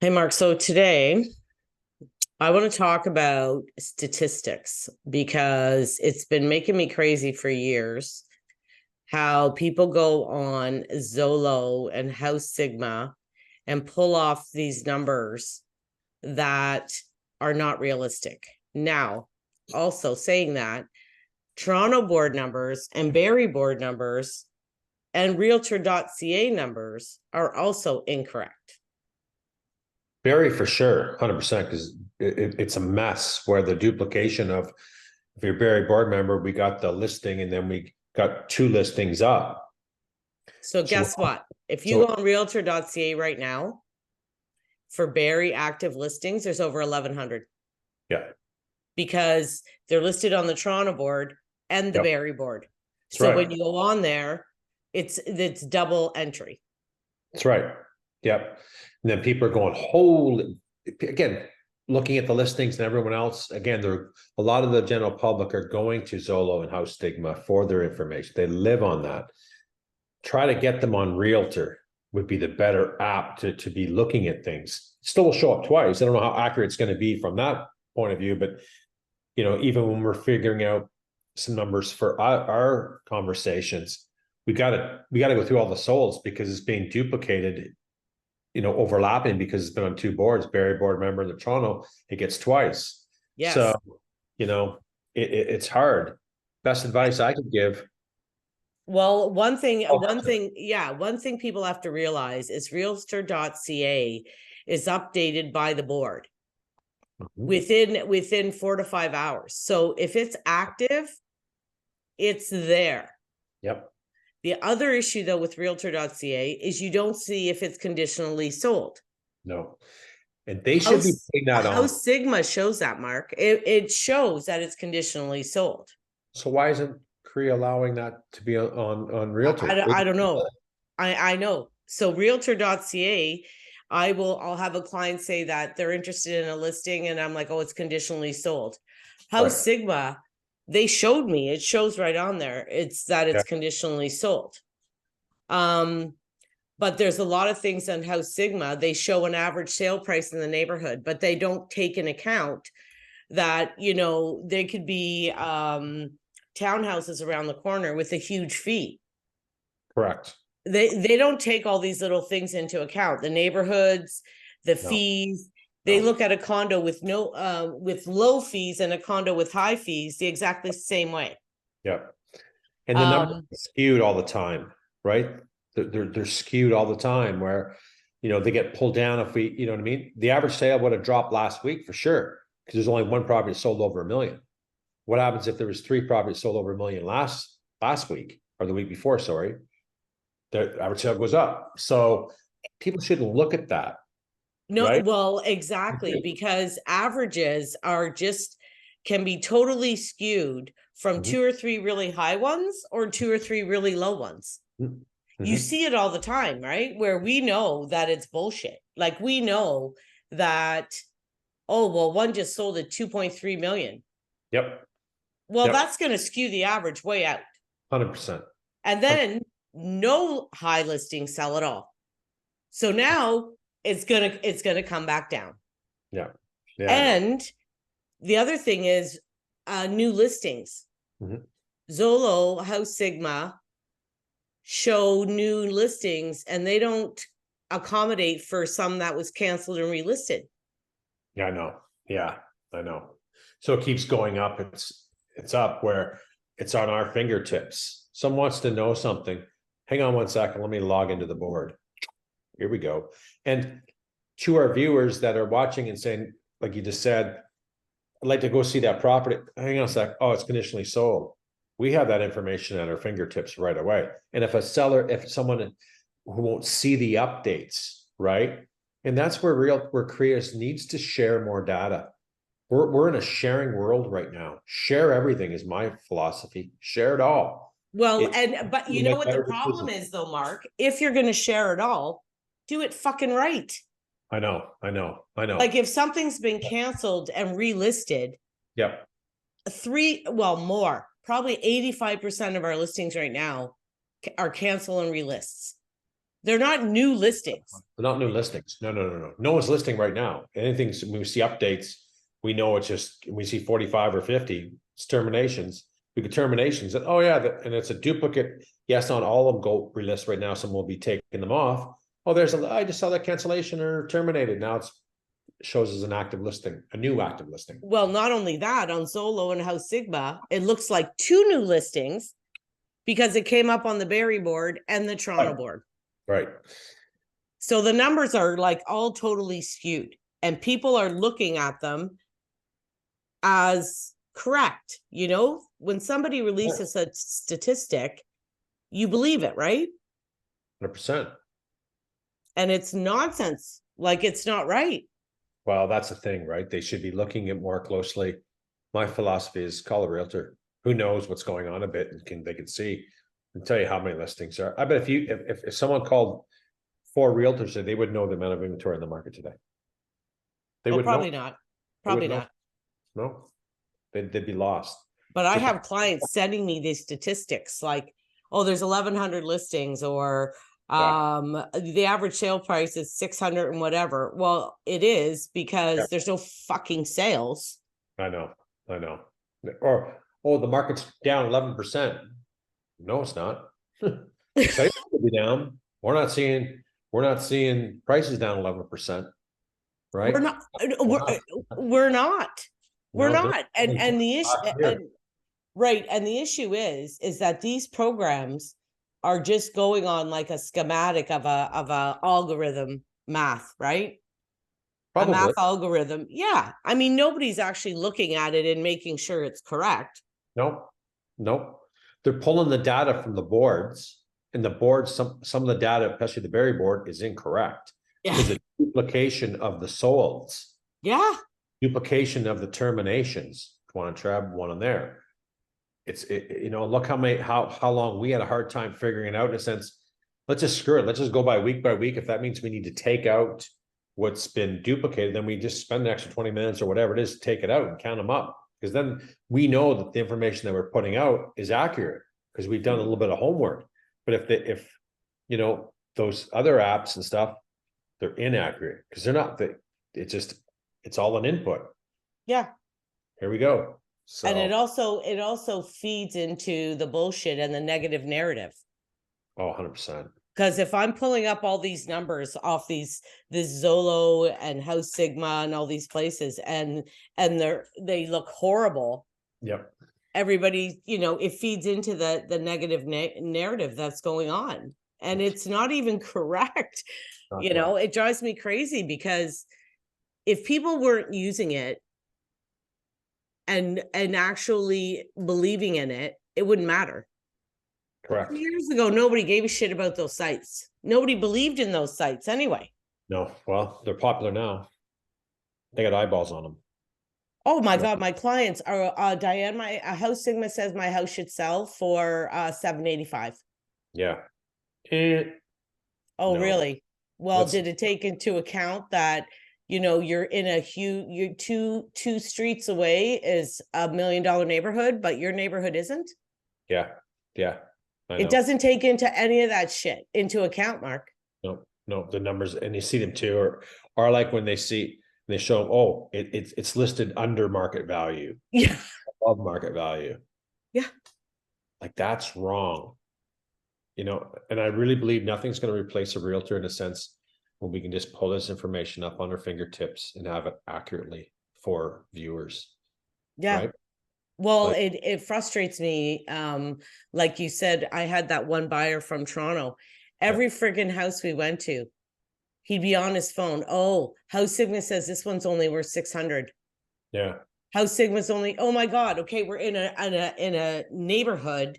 Hey, Mark. So today I want to talk about statistics because it's been making me crazy for years how people go on Zillow and House Sigma and pull off these numbers that are not realistic. Now, also saying that Toronto board numbers and Barrie board numbers and realtor.ca numbers are also incorrect. Barrie for sure, 100%, because it's a mess where the duplication of, if you're a Barrie board member, we got the listing and then we got two listings up. So So, guess what? If you so go on realtor.ca right now for Barrie active listings, there's over 1,100 yeah, because they're listed on the Toronto board and the yep, Barrie board. that's So when right. you go on there, it's double entry. That's right. Yep. And then people are going, holy, again, looking at the listings and everyone else, again, there a lot of the general public are going to Zillow and House Stigma for their information. They live on that. Try to get them on Realtor would be the better app to be looking at things. Still will show up twice. I don't know how accurate it's going to be from that point of view, but even when we're figuring out some numbers for our conversations, we got to go through all the solds because it's being duplicated, overlapping because it's been on two boards, Barrie board member and the Toronto, it gets twice. Yes. So, it's hard. Best advice I could give. Well, one thing people have to realize is realtor.ca is updated by the board within 4 to 5 hours. So if it's active, it's there. Yep. The other issue though with realtor.ca is you don't see if it's conditionally sold. No. And they should be putting that on. House Sigma shows that, Mark. It shows that it's conditionally sold. So why isn't Cree allowing that to be on Realtor? I don't know. I know. So realtor.ca, I'll have a client say that they're interested in a listing and I'm like, oh, it's conditionally sold. House Right. Sigma, they showed me, it shows right on there. It's Yeah. conditionally sold. But there's a lot of things on House Sigma. They show an average sale price in the neighborhood, but they don't take in account that, there could be townhouses around the corner with a huge fee. Correct. They don't take all these little things into account, the neighborhoods, the No. fees. They look at a condo with with low fees and a condo with high fees the exactly same way. Yeah. And the numbers are skewed all the time, right? They're skewed all the time where, they get pulled down if we, you know what I mean? The average sale would have dropped last week for sure, because there's only one property sold over $1 million. What happens if there was 3 properties sold over $1 million last week or the week before? Sorry, the average sale goes up. So people shouldn't look at that. No, Right? well, exactly, because averages can be totally skewed from 2 or 3 really high ones or 2 or 3 really low ones. You see it all the time, right? Where we know that it's bullshit. Like we know that, oh, well, one just sold at 2.3 million. Yep. Well, that's going to skew the average way out. 100%. And then no high listings sell at all. So now it's gonna come back down. Yeah. And the other thing is new listings. Zillow, House Sigma show new listings and they don't accommodate for some that was canceled and relisted. Yeah, I know. Yeah, I know. So it keeps going up. It's up where it's on our fingertips. Someone wants to know something. Hang on one second. Let me log into the board. Here we go. And to our viewers that are watching and saying, like you just said, I'd like to go see that property. Hang on a sec. Oh, it's conditionally sold. We have that information at our fingertips right away. And if someone who won't see the updates, right? And that's where creators needs to share more data. We're in a sharing world right now. Share everything is my philosophy. Share it all. Well, but you know what the problem is though, Mark? If you're going to share it all, do it fucking right. I know. Like if something's been canceled and relisted, yep. Probably 85% of our listings right now are cancel and relists. They're not new listings. They're not new listings. No. No one's listing right now. Anything, when we see updates, we know it's just, we see 45 or 50, it's terminations. We get terminations and, oh yeah, and it's a duplicate. Yes, not all of them go relist right now. Some will be taking them off. Oh, I just saw that cancellation or terminated. Now it shows as an active listing, a new active listing. Well, not only that, on Zolo and House Sigma, it looks like 2 new listings because it came up on the Barrie board and the Toronto board. Right. So the numbers are like all totally skewed, and people are looking at them as correct. You know, when somebody releases a statistic, you believe it, right? 100%. And it's nonsense. Like, it's not right. Well, that's the thing, right? They should be looking at more closely. My philosophy is call a realtor who knows what's going on a bit and they can see and tell you how many listings are. I bet if someone called 4 realtors, they would know the amount of inventory in the market today. They would probably know. not. Probably not. No, they'd be lost. But I have clients sending me these statistics like, oh, there's 1,100 listings, or the average sale price is 600 and whatever. Well, it is because there's no fucking sales. I know. Or, oh, the market's down 11%. No, it's not. Sales will be down. We're not seeing prices down 11%. Right? We're not. And the issue, right. And the issue is that these programs are just going on like a schematic of a algorithm math, right? Probably. A math algorithm. Yeah. I mean, nobody's actually looking at it and making sure it's correct. Nope. They're pulling the data from the boards, and the boards, some of the data, especially the Barrie board, is incorrect. Yeah. There's a duplication of the solds. Yeah. Duplication of the terminations. One on Treb, one on there. Look how long we had a hard time figuring it out, in a sense. Let's just screw it. Let's just go by week. If that means we need to take out what's been duplicated, then we just spend an extra 20 minutes or whatever it is to take it out and count them up. Because then we know that the information that we're putting out is accurate because we've done a little bit of homework. But if those other apps and stuff, they're inaccurate because they're not. It's all an input. Yeah. Here we go. So. And it also feeds into the bullshit and the negative narrative. Oh, 100%. Because if I'm pulling up all these numbers off this Zolo and House Sigma and all these places, and they look horrible. Yep. Everybody, it feeds into the negative narrative that's going on, and it's not even correct. It drives me crazy because if people weren't using it and actually believing in it, it wouldn't matter. Correct. Years ago, nobody gave a shit about those sites. Nobody believed in those sites anyway. No, well, they're popular now. They got eyeballs on them. Oh my God, my clients are Diane. My House Sigma says my house should sell for $785. Yeah. Oh, no. Really? Well, did it take into account that you're in you're two streets away is $1 million neighborhood, but your neighborhood isn't? Yeah. It doesn't take into any of that shit into account, Mark. No, the numbers, and you see them too, or like when they show them, oh, it's listed under market value. Yeah. Above market value. Yeah. Like that's wrong. And I really believe nothing's going to replace a realtor in a sense when we can just pull this information up on our fingertips and have it accurately for viewers. Yeah. Right? Well, it frustrates me. Like you said, I had that one buyer from Toronto. Every friggin' house we went to, he'd be on his phone. Oh, House Sigma says this one's only worth 600. Yeah. House Sigma's only, oh my God. Okay. We're in a neighborhood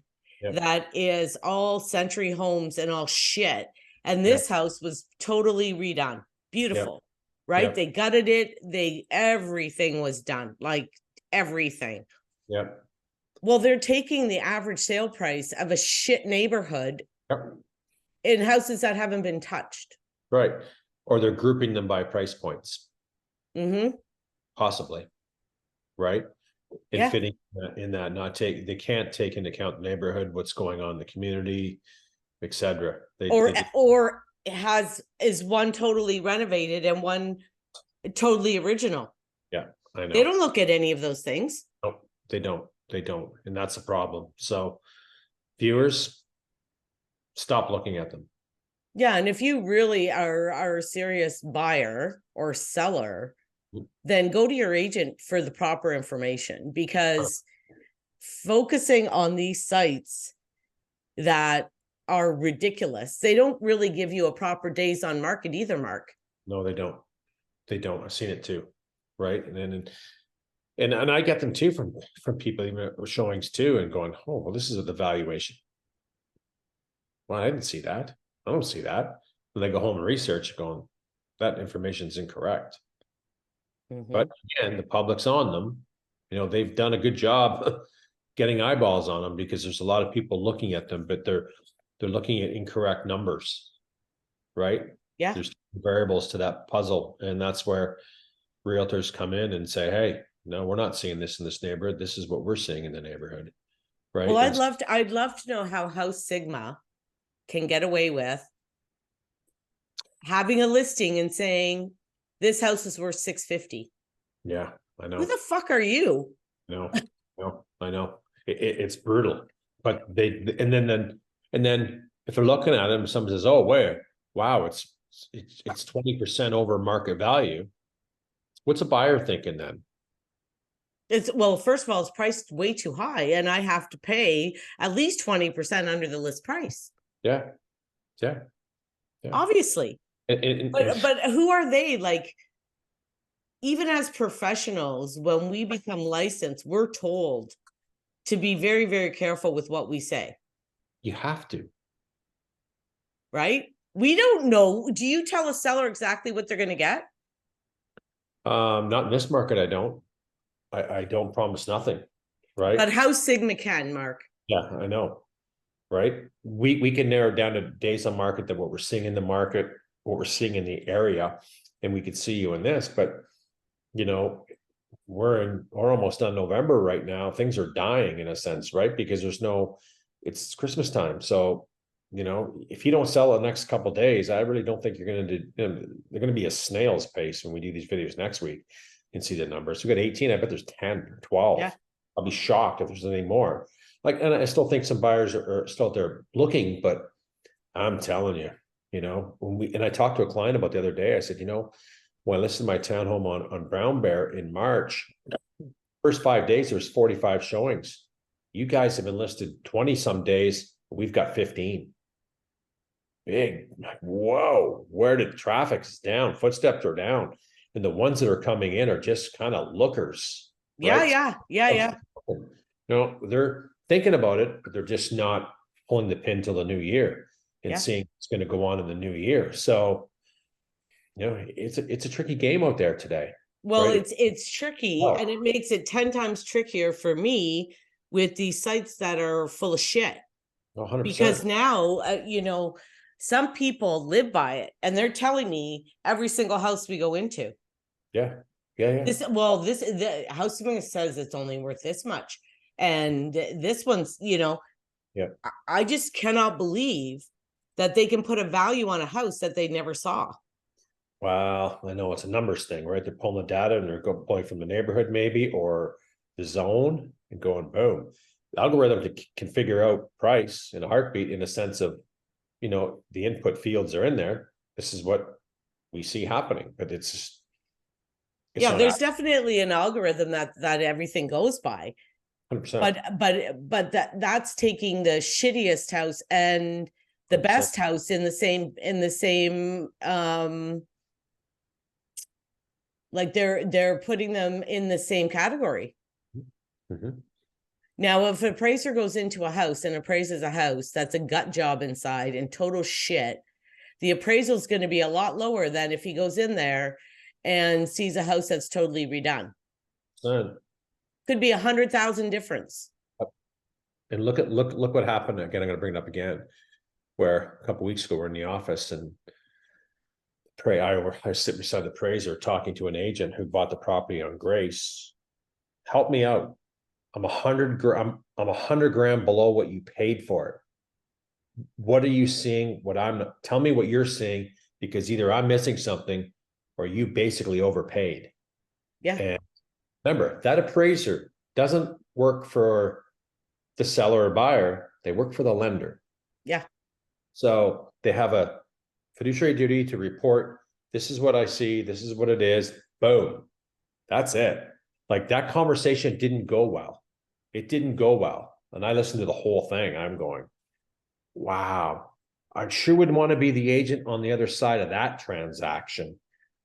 that is all century homes and all shit. And this house was totally redone. Beautiful. Right. They gutted it. Everything was done. Like everything. Yeah. Well, they're taking the average sale price of a shit neighborhood in houses that haven't been touched. Right. Or they're grouping them by price points. Mm-hmm. Possibly. Right. And fitting in that, they can't take into account the neighborhood, what's going on in the community, etc. is one totally renovated and one totally original. Yeah, I know. They don't look at any of those things. No, they don't. They don't. And that's a problem. So viewers, stop looking at them. Yeah, and if you really are a serious buyer or seller, then go to your agent for the proper information, because focusing on these sites that are ridiculous, they don't really give you a proper days on market either, Mark. No, they don't. They don't. I've seen it too. Right. And I get them too from people, even showings too, and going, oh, well, this is the valuation. Well, I didn't see that. I don't see that. And they go home and research, going, that information is incorrect. But again, the public's on them. You know, they've done a good job getting eyeballs on them, because there's a lot of people looking at them, but they're looking at incorrect numbers, right? Yeah. There's variables to that puzzle, and that's where realtors come in and say, hey, no, we're not seeing this in this neighborhood. This is what we're seeing in the neighborhood, right? Well, I'd love to know how House Sigma can get away with having a listing and saying this house is worth 650. Yeah, I know. Who the fuck are you? No, I know. It's brutal. But and then if they're looking at them, someone says, oh, wait, wow, it's 20% over market value. What's a buyer thinking then? Well, first of all, it's priced way too high, and I have to pay at least 20% under the list price. Yeah. Obviously. But who are they? Like, even as professionals, when we become licensed, we're told to be very, very careful with what we say. You have to. Right? We don't know. Do you tell a seller exactly what they're going to get? Not in this market, I don't. I don't promise nothing, right? But House Sigma can, Mark. Yeah, I know. Right? We can narrow down to days on market, that what we're seeing in the market, what we're seeing in the area, and we could see you in this, but you know, we're almost done November right now. Things are dying in a sense, right? Because it's Christmas time. So, you know, if you don't sell the next couple of days, I really don't think you're going to do, they're going to be a snail's pace when we do these videos next week and see the numbers. We got 18, I bet there's 10 or 12. Yeah. I'll be shocked if there's any more. Like, and I still think some buyers are still out there looking, but I'm telling you, you know, and I talked to a client about the other day, I said, you know, when I listed my townhome on Brown Bear in March, first 5 days, there was 45 showings. You guys have been listed 20 some days. We've got 15. Big, whoa, where did traffic is down? Footsteps are down. And the ones that are coming in are just kind of lookers. Right? Yeah. You know, they're thinking about it, but they're just not pulling the pin till the new year and seeing what's going to go on in the new year. So, you know, it's a tricky game out there today. Well, right? It's tricky, and it makes it 10 times trickier for me with these sites that are full of shit. 100%. Because now, you know, some people live by it, and they're telling me every single house we go into. Yeah. The house says it's only worth this much, and this one's, you know, I just cannot believe that they can put a value on a house that they never saw. Well, I know it's a numbers thing, right? They're pulling the data and they're pulling from the neighborhood maybe, or the zone, and going boom. The algorithm can figure out price in a heartbeat, in a sense of, you know, the input fields are in there. This is what we see happening, but it's just, there's definitely an algorithm that everything goes by. 100%. But that's taking the shittiest house and the 100%. Best house in the same like they're putting them in the same category. Now, if an appraiser goes into a house and appraises a house that's a gut job inside and total shit, the appraisal is going to be a lot lower than if he goes in there and sees a house that's totally redone. Could be 100,000 difference. And look what happened again. I'm going to bring it up again, where a couple of weeks ago we're in the office and I sit beside the appraiser talking to an agent who bought the property on Grace. Help me out. I'm 100 grand below what you paid for it. what are you seeing? Tell me what you're seeing, because either I'm missing something or you basically overpaid. Yeah. And remember, that appraiser doesn't work for the seller or buyer. They work for the lender. Yeah. So they have a fiduciary duty to report, this is what I see, this is what it is, boom. That's it. Like, that conversation didn't go well. It didn't go well. And I listened to the whole thing. I'm going, wow, I sure wouldn't want to be the agent on the other side of that transaction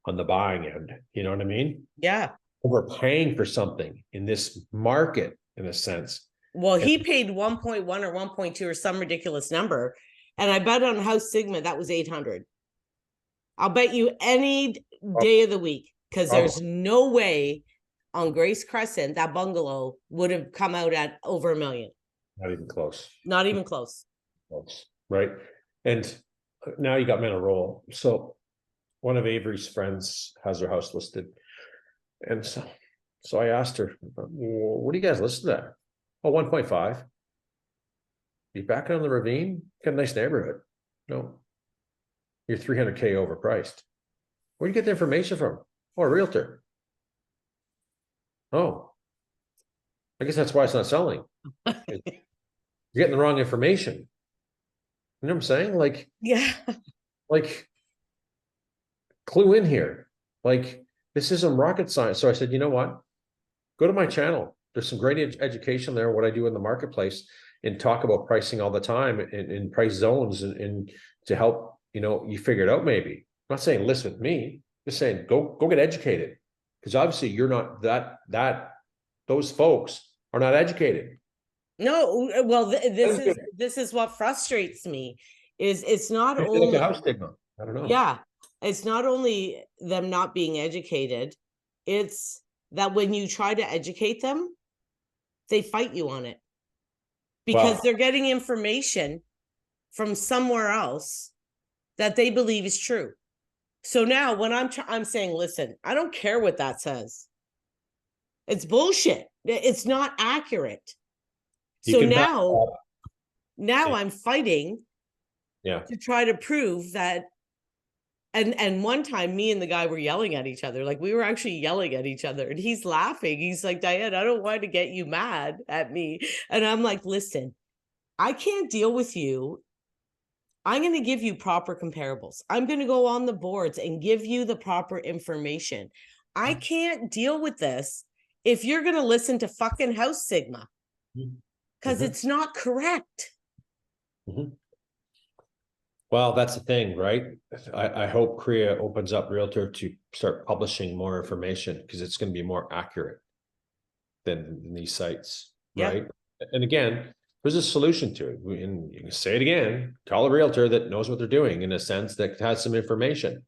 on the buying end. You know what I mean? Yeah. We're paying for something in this market, in a sense. Well, he paid 1.1 or 1.2 or some ridiculous number. And I bet on House Sigma that was 800. I'll bet you any day of the week, because there's no way on Grace Crescent that bungalow would have come out at over $1 million. Not even close. Not even close. Right. And now you got me on a roll. So one of Avery's friends has her house listed. And so I asked her, well, what do you guys listed at? Oh, 1.5. You back on the ravine? Got a nice neighborhood. No. You're 300K overpriced. Where do you get the information from? Oh, a realtor. Oh. I guess that's why it's not selling. You're getting the wrong information. You know what I'm saying? Like, yeah. Like, clue in here. Like, this isn't rocket science. So I said, you know what? Go to my channel. There's some great education there, what I do in the marketplace, and talk about pricing all the time in price zones and to help, you figure it out maybe. I'm not saying listen with me, just saying go get educated. Because obviously you're not those folks are not educated. No, well, this is what frustrates me is it's not only like a house stigma. I don't know. Yeah, it's not only them not being educated, it's that when you try to educate them, they fight you on it because they're getting information from somewhere else that they believe is true. So now when I'm saying, listen, I don't care what that says. It's bullshit. It's not accurate. So now I'm fighting to try to prove that. And one time me and the guy were yelling at each other. Like, we were actually yelling at each other, and he's laughing. He's like, Diane, I don't want to get you mad at me. And I'm like, listen, I can't deal with you. I'm going to give you proper comparables. I'm going to go on the boards and give you the proper information. I can't deal with this if you're going to listen to fucking House Sigma, because it's not correct. Well, that's the thing, right? I hope Korea opens up Realtor to start publishing more information, because it's going to be more accurate than these sites, right? And again, there's a solution to it. And you can say it again, call a Realtor that knows what they're doing, in a sense, that has some information.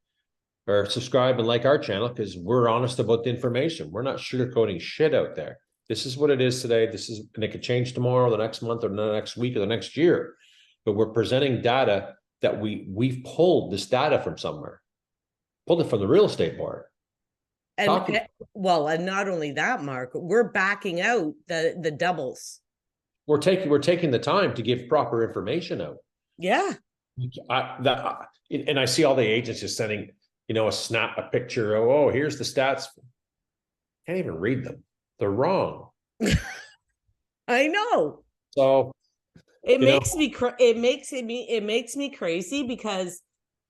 Or subscribe and like our channel, because we're honest about the information. We're not sugarcoating shit out there. This is what it is today. And it could change tomorrow, the next month, or the next week, or the next year. But we're presenting data that we've pulled this data from somewhere, pulled it from the real estate board. And not only that, Mark, we're backing out the doubles. We're taking the time to give proper information out. Yeah. And I see all the agents just sending, a picture. Oh, here's the stats. Can't even read them. They're wrong. I know. So it makes me crazy, because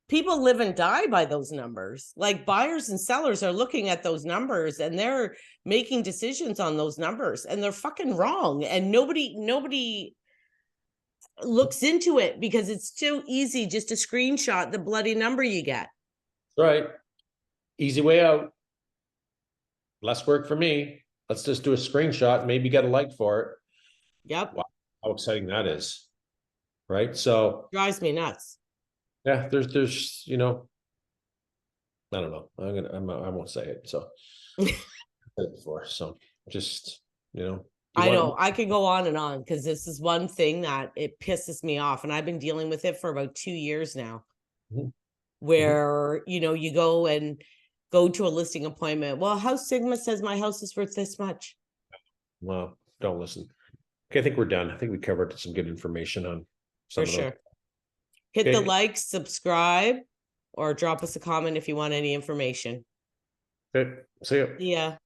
people live and die by those numbers. Like, buyers and sellers are looking at those numbers and they're making decisions on those numbers, and they're fucking wrong. And nobody looks into it, because it's too easy just to screenshot the bloody number you get. Right. Easy way out. Less work for me. Let's just do a screenshot. Maybe get a like for it. Yep. Wow, how exciting that is. Right. So drives me nuts. Yeah, there's I don't know. I won't say it. So I said it before. So just, I know I could go on and on, because this is one thing that it pisses me off, and I've been dealing with it for about 2 years now. Where you go to a listing appointment. Well, House Sigma says my house is worth this much. Well, don't listen. Okay, I think we're done. I think we covered some good information on some for sure. Hit the Okay. like, subscribe, or drop us a comment if you want any information. Okay, see ya. Yeah.